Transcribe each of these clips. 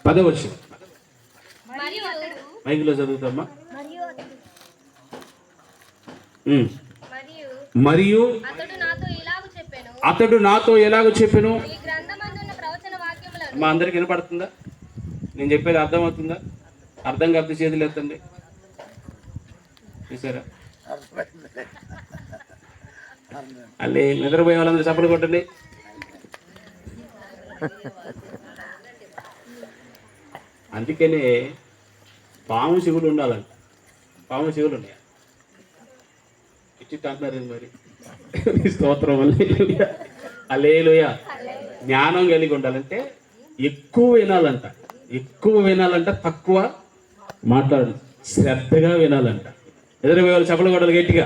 10వ వచనం మైకులో చదువుతామా. మరియు అతడు నాతో ఎలాగో చెప్పెను. మా అందరికి వినపడుతుందా? నేను చెప్పేది అర్థమవుతుందా? అర్థం కాకపోతే చేతులు ఎత్తండి. చూసారా? అల్లే నిద్రపోయే వాళ్ళందరూ చప్పలు కొట్టండి. అందుకనే పాము చెవులు ఉండాలంట. పాము చెవులు ఉన్నాయి. ఇచ్చి అంటున్నారు మరి. స్తోత్రం. హల్లెలూయా. జ్ఞానం కలిగి ఉండాలంటే ఎక్కువ వినాలంట. ఎక్కువ వినాలంట, తక్కువ మాట్లాడాలి. శ్రద్ధగా వినాలంట. ఎదురుపోయే వాళ్ళు చప్పలు కొట్టాలి గట్టిగా.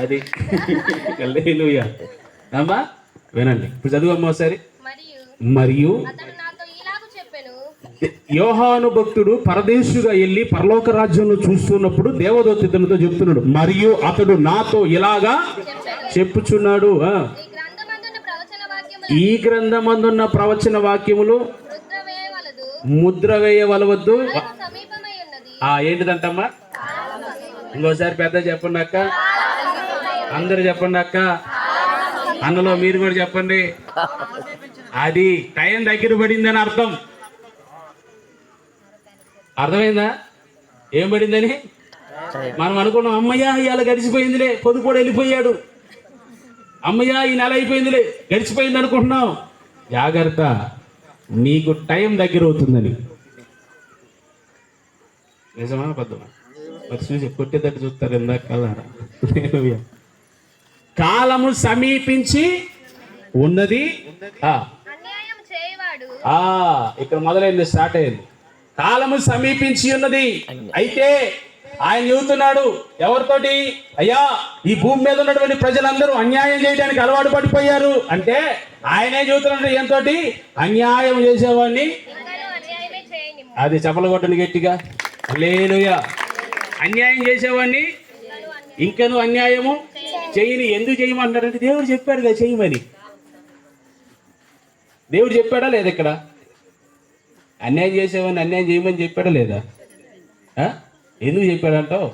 అది హల్లెలూయా. అమ్మా వినండి. ఇప్పుడు చదువు ఒకసారి. మరియు యోహాను భక్తుడు పరదేశుగా వెళ్ళి పరలోక రాజ్యంలో చూస్తున్నప్పుడు దేవదూత ఇతనితో చెప్తున్నాడు, మరియు అతడు నాతో ఇలాగా చెప్పుచున్నాడు, ఈ గ్రంథమందున్న ప్రవచన వాక్యములు ముద్ర వేయవలవద్దు. ఏంటిదంటమ్మా? ఇంకోసారి పెద్ద చెప్పండి అక్క. అందరు చెప్పండి అక్క. అన్నలో మీరు కూడా చెప్పండి. అది టైం దగ్గర పడిందని అర్థం. అర్థమైందా? ఏం పడిందని? మనం అనుకున్నాం, అమ్మయ్య ఇవాళ గడిచిపోయిందిలే, పొదుపు వెళ్ళిపోయాడు, అమ్మయ్య ఈ నెల అయిపోయిందిలే, గడిచిపోయింది అనుకుంటున్నాం. జాగ్రత్త, నీకు టైం దగ్గర అవుతుందని. నిజమా అబద్ధమా? మరి చూసి కొట్టేటట్టు చూస్తారు ఇందాక. కాలము సమీపించి ఉన్నది. ఇక్కడ మొదలైంది, స్టార్ట్ అయింది. కాలము సమీపించి ఉన్నది. అయితే ఆయన చెబుతున్నాడు ఎవరితోటి? అయ్యా, ఈ భూమి మీద ఉన్నటువంటి ప్రజలందరూ అన్యాయం చేయడానికి అలవాటు పడిపోయారు అంటే ఆయనే చెబుతున్నాడు. ఏంతోటి? అన్యాయం చేసేవాడిని. అది చపల కొట్టని గట్టిగా. హల్లెలూయా. అన్యాయం చేసేవాడిని ఇంకను అన్యాయము చేయని. ఎందుకు చేయమంటారంటే దేవుడు చెప్పాడు కదా చేయమని. దేవుడు చెప్పాడా లేదా? ఇక్కడ అన్యాయం చేసేవాడిని అన్యాయం చేయమని చెప్పాడా లేదా? ఎందుకు చెప్పాడంటావు?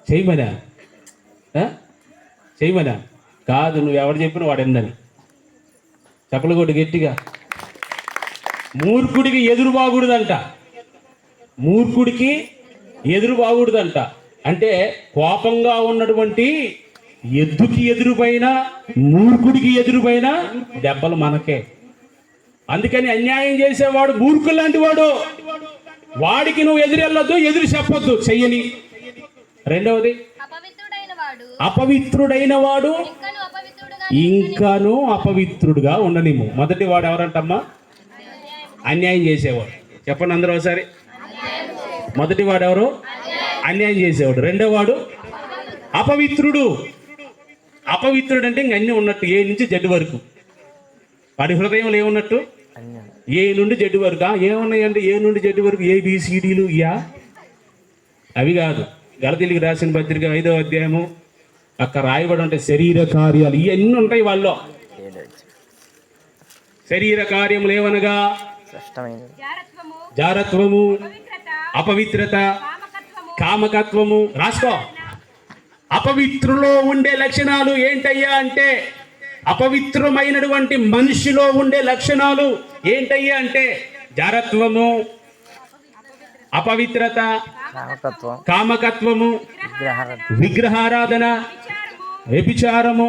చేయమనా? చేయమనా? కాదు, నువ్వు ఎవరు చెప్పిన వాడు ఎందని. చప్పలు కొట్టి గట్టిగా. మూర్ఖుడికి ఎదురు బాగుడుదంట. మూర్ఖుడికి ఎదురు బాగుడుదంట అంటే కోపంగా ఉన్నటువంటి ఎద్దుకి ఎదురుపైన, మూర్ఖుడికి ఎదురుపైన దెబ్బలు మనకే. అందుకని అన్యాయం చేసేవాడు మూర్ఖులు లాంటి వాడు. వాడికి నువ్వు ఎదురెళ్ళొద్దు, ఎదురు చెప్పొద్దు, చెయ్యని. రెండవది, అపవిత్రుడైన వాడు ఇంకాను అపవిత్రుడుగా ఉండనిము. మొదటి వాడు ఎవరంటమ్మా? అన్యాయం చేసేవాడు. చెప్పండి అందరూ ఒకసారి. మొదటి వాడు ఎవరు? అన్యాయం చేసేవాడు. రెండో వాడు అపవిత్రుడు. అపవిత్రుడు అంటే ఇంక అన్నీ ఉన్నట్టు, ఏ నుంచి జడ్డు వరకు. వాడి హృదయంలో ఏమున్నట్టు? ఏ నుండి జడ్డు వరకు. ఏమున్నాయంటే ఏ నుండి జడ్డు వరకు? ABCDలు అవి కాదు. గలతీయులకు రాసిన పత్రిక 5వ అధ్యాయము అక్కడ రాయబడి ఉంటాయి శరీర కార్యాలు. ఇవన్నీ ఉంటాయి వాళ్ళలో. శరీర కార్యములు ఏమనగా జారత్వము, అపవిత్రత, కామకత్వము. రాసుకో. అపవిత్రులో ఉండే లక్షణాలు ఏంటయ్యా అంటే, అపవిత్రమైనటువంటి మనిషిలో ఉండే లక్షణాలు ఏంటయ్యా అంటే జారత్వము, అపవిత్రత, కామకత్వము, విగ్రహారాధన, వ్యభిచారము.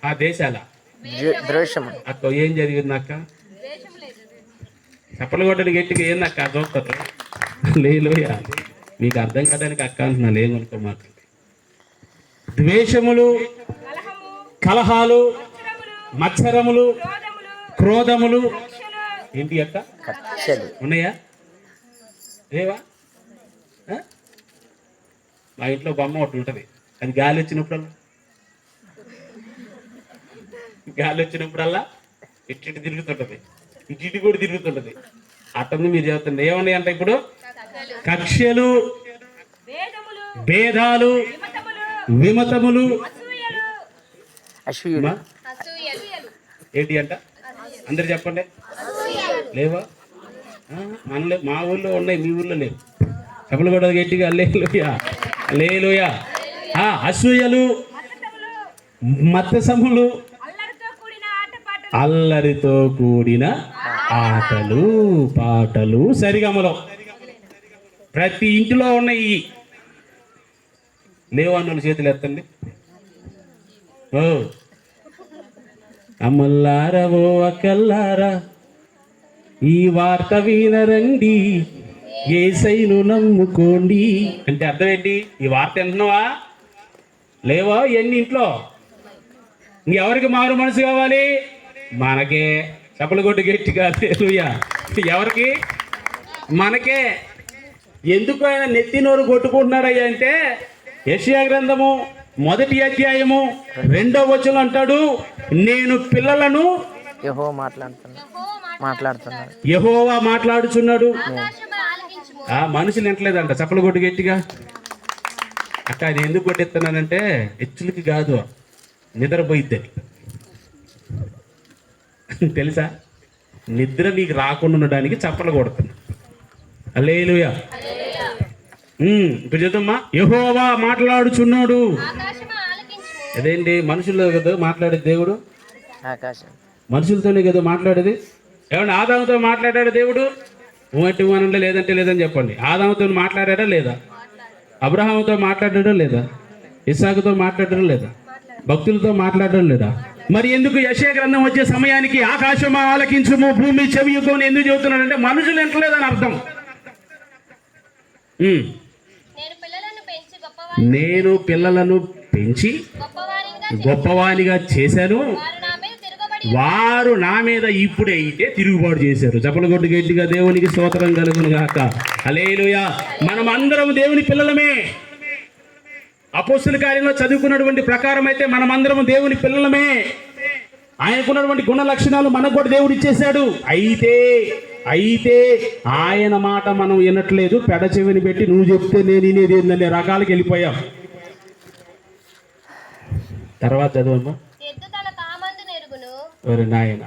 ఆ దేశాల అక్క ఏం జరిగింది అక్క? చప్పలు కొట్టడానికి గట్టిగా ఏందక్క చూస్తారు? లేలోయా, మీకు అర్థం కావడానికి అక్క అంటున్నా, లేమనుకో మాత్రం. ద్వేషములు, కలహాలు, మత్సరములు, క్రోధములు. ఏంటి అక్క? ఉన్నాయా? లేవా? మా ఇంట్లో బొమ్మ ఒకటి ఉంటుంది. అది గాలి వచ్చినప్పుడల్లా ఇటు తిరుగుతుంటది, ఇటు కూడా తిరుగుతుంటది. అట్టంది మీరు చెప్తుంది. ఏమన్నాయి అంటే ఇప్పుడు? కక్ష్యలు, భేదాలు, విమతములు. ఏంటి అంట? అందరు చెప్పండి. లేవా? మనలే, మా ఊళ్ళో ఉన్నాయి, మీ ఊళ్ళో లేవు. చెప్పలు కూడా గట్టిగా హల్లెలూయా, హల్లెలూయా. అసూయలు, మత్సరములు, అల్లరితో కూడిన ఆటలు పాటలు, సరిగమలో ప్రతి ఇంటిలో ఉన్నాయి. లేవు అన్నోళ్ళు చేతులు ఎత్తండి. ఓ అమ్మల్లారా, ఓ అక్కల్లారా, ఈ వార్త వినరండి, యేసయ్యను నమ్ముకోండి. అంటే అర్థం ఏంటి? ఈ వార్త వింటున్నావా? లేవా? ఎన్ని ఇంట్లో ఇంకెవరికి మారు మనసు కావాలి? మనకే. చప్పలు కొట్టు గట్టిగా హల్లెలూయా. ఎవరికి? మనకే. ఎందుకు ఆయన నెత్తి నోరు కొట్టుకుంటున్నాడయ్యా అంటే, యెషయా గ్రంథము 1వ అధ్యాయము 2వ వచనం అంటాడు, నేను పిల్లలను యెహోవా మాట్లాడుచున్నాడు. మనుషులు వింటలేదంట. చప్పలు కొట్టు గట్టిగా. అక్క అది ఎందుకు కొట్టేస్తున్నానంటే హెచ్చులకి కాదు, నిద్రపోయిద్దని. తెలుసా? నిద్ర నీకు రాకుండా ఉండడానికి చప్పలు కొడుతున్నా. హల్లెలూయా. ఇప్పుడు చూద్దామా, యెహోవా మాట్లాడుచున్నాడు. అదేంటి? మనుషుల్లో కదా మాట్లాడేది దేవుడు, మనుషులతోనే కదా మాట్లాడేది. ఏమన్నా ఆదాముతో మాట్లాడాడు దేవుడు? ఊంటే ఊనంటే లేదంటే లేదని చెప్పండి. ఆదాముతో మాట్లాడాడా లేదా? అబ్రహాముతో మాట్లాడడం లేదా? ఇస్సాకుతో మాట్లాడడం లేదా? భక్తులతో మాట్లాడడం లేదా? మరి ఎందుకు యెషయా గ్రంథం వచ్చే సమయానికి ఆకాశమా ఆలకించుము, భూమి చెవియుకొని ఎందుకు చెబుతున్నాడంటే మనుషులు ఎంటలేదని అర్థం. నేను పిల్లలను పెంచి గొప్పవానిగా చేశాను, వారు నా మీద ఇప్పుడైతే తిరుగుబాటు చేశారు. చప్పలు కొట్టు గట్టిగా దేవునికి స్తోత్రం కలుగును గాక. హల్లెలూయా. మనం అందరం దేవుని పిల్లలమే. అపోస్తల కార్యంలో చదువుకున్నటువంటి ప్రకారం అయితే మనమందరం దేవుని పిల్లలమే. ఆయనకున్నటువంటి గుణ లక్షణాలు మనకు కూడా దేవుడు ఇచ్చేశాడు. అయితే ఆయన మాట మనం వినట్లేదు. పెడ చెవిని పెట్టి నువ్వు చెప్తే నేను వినేది ఏందనే రకాలకి వెళ్ళిపోయాం. తర్వాత చదవమ్మా. ఎవరు నాయన?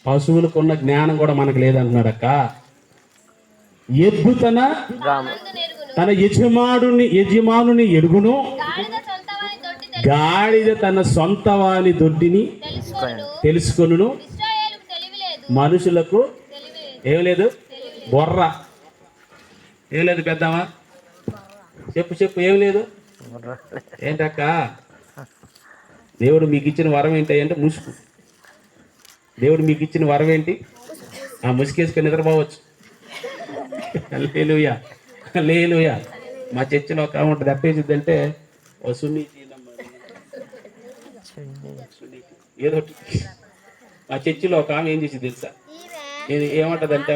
పశువులకున్న జ్ఞానం కూడా మనకు లేదంటున్నాడు అక్క. ఎద్దు తన యజమానుని ఎరుగును, గాడిద తన సొంత వాని దొడ్డిని తెలుసుకొనును. మనుషులకు ఏం లేదు? బొర్ర ఏం లేదు. పెద్దవా చెప్పు ఏం లేదు. ఏంటక్క? దేవుడు మీకు ఇచ్చిన వరం ఏంటి అంటే ముసుగు. దేవుడు మీకు ఇచ్చిన వరం ఏంటి? ఆ ముసుకేసుకొని నిద్రపోవచ్చు. హల్లెలూయా, హల్లెలూయా. మా చర్చిలో ఒక ఆమె ఉంటుంది, అప్పేసిద్దంటే ఓ సున్నీతి ఏదో. మా చర్చిలో ఒక ఆమె ఏం చేసింది తెలుసా? నేను ఏమంటదంటే,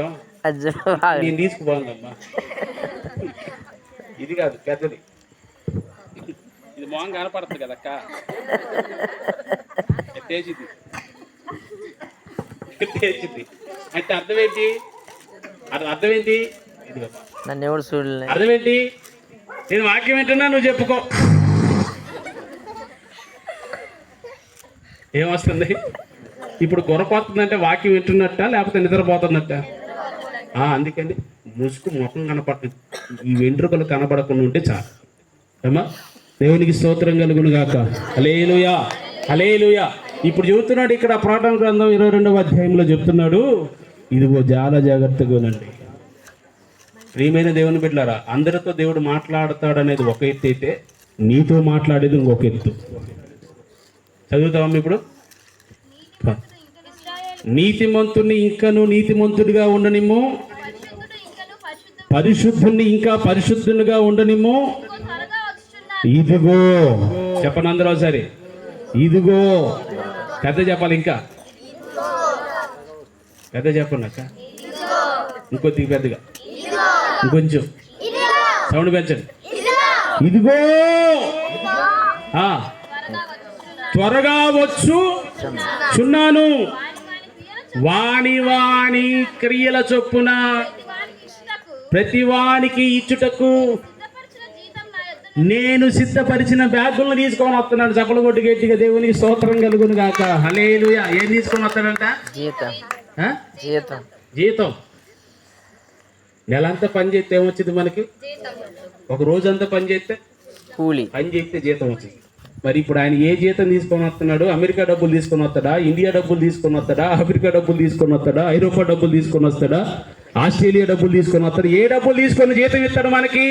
నేను తీసుకుపోదమ్మా, ఇది కాదు పెద్దది, ఇది మొహం కనపడుతుంది కదక్క, ఎత్తేసింది అంటే అర్థమేంటి? అర్థమేంటి? అర్థమేంటి? నేను వాక్యం ఏంటన్నా నువ్వు చెప్పుకో. ఏమొస్తుంది ఇప్పుడు? గొరపోతుందంటే వాక్యం వింటున్నట్ట లేకపోతే నిద్రపోతున్నట్ట? అందుకని ముసుగు ముఖం కనపడుతుంది, ఈ వెంట్రుకలు కనపడకుండా ఉంటే చాలు. ఏమా? దేవునికి స్తోత్రం కలుగును గాక. హల్లెలూయా, హల్లెలూయా. ఇప్పుడు చెబుతున్నాడు ఇక్కడ ప్రకటన గ్రంథం 22వ అధ్యాయంలో చెప్తున్నాడు, ఇదిగో చాలా జాగ్రత్తగా ఉండండి. ప్రియమైన దేవుని బిడ్డలారా, అందరితో దేవుడు మాట్లాడతాడనేది ఒక ఎత్తు అయితే, నీతో మాట్లాడేది ఇంకొక ఎత్తు. చదువుతామా ఇప్పుడు? నీతిమంతుని ఇంకను నీతిమంతుడిగా ఉండనిమ్ము, పరిశుద్ధుని ఇంకా పరిశుద్ధునిగా ఉండనిమ్ము. ఇదిగో చెప్పండి అందరూ ఒకసారి. ఇదిగో పెద్ద చెప్పాలి, ఇంకా పెద్ద చెప్పండి అక్క, ఇంకొద్దిగా పెద్దగా, ఇంకొంచెం సౌండ్ పెంచండి. ఇదిగో త్వరగా వచ్చు చున్నాను, వాని క్రియల చొప్పున ప్రతి వానికి ఇచ్చుటకు నేను సిద్ధపరిచిన బ్యాగులను తీసుకొని వస్తున్నాడు. చప్పలు కొట్టి గట్టిగా దేవునికి స్తోత్రం కలుగును గాక. హల్లెలూయా. ఏం తీసుకొని వస్తాడంట? జీతం. నెలంతా పని చేస్తే ఏమొచ్చింది మనకి? ఒక రోజంతా పని చేస్తే జీతం వచ్చింది. మరి ఇప్పుడు ఆయన ఏ జీతం తీసుకొని వస్తున్నాడు? అమెరికా డబ్బులు తీసుకొని వస్తాడా? ఇండియా డబ్బులు తీసుకొని వస్తాడా? ఆఫ్రికా డబ్బులు తీసుకొని వస్తాడా? ఐరోపా డబ్బులు తీసుకొని వస్తాడా? ఆస్ట్రేలియా డబ్బులు తీసుకొని వస్తాడు? ఏ డబ్బులు తీసుకొని జీతం ఇస్తాడు మనకి?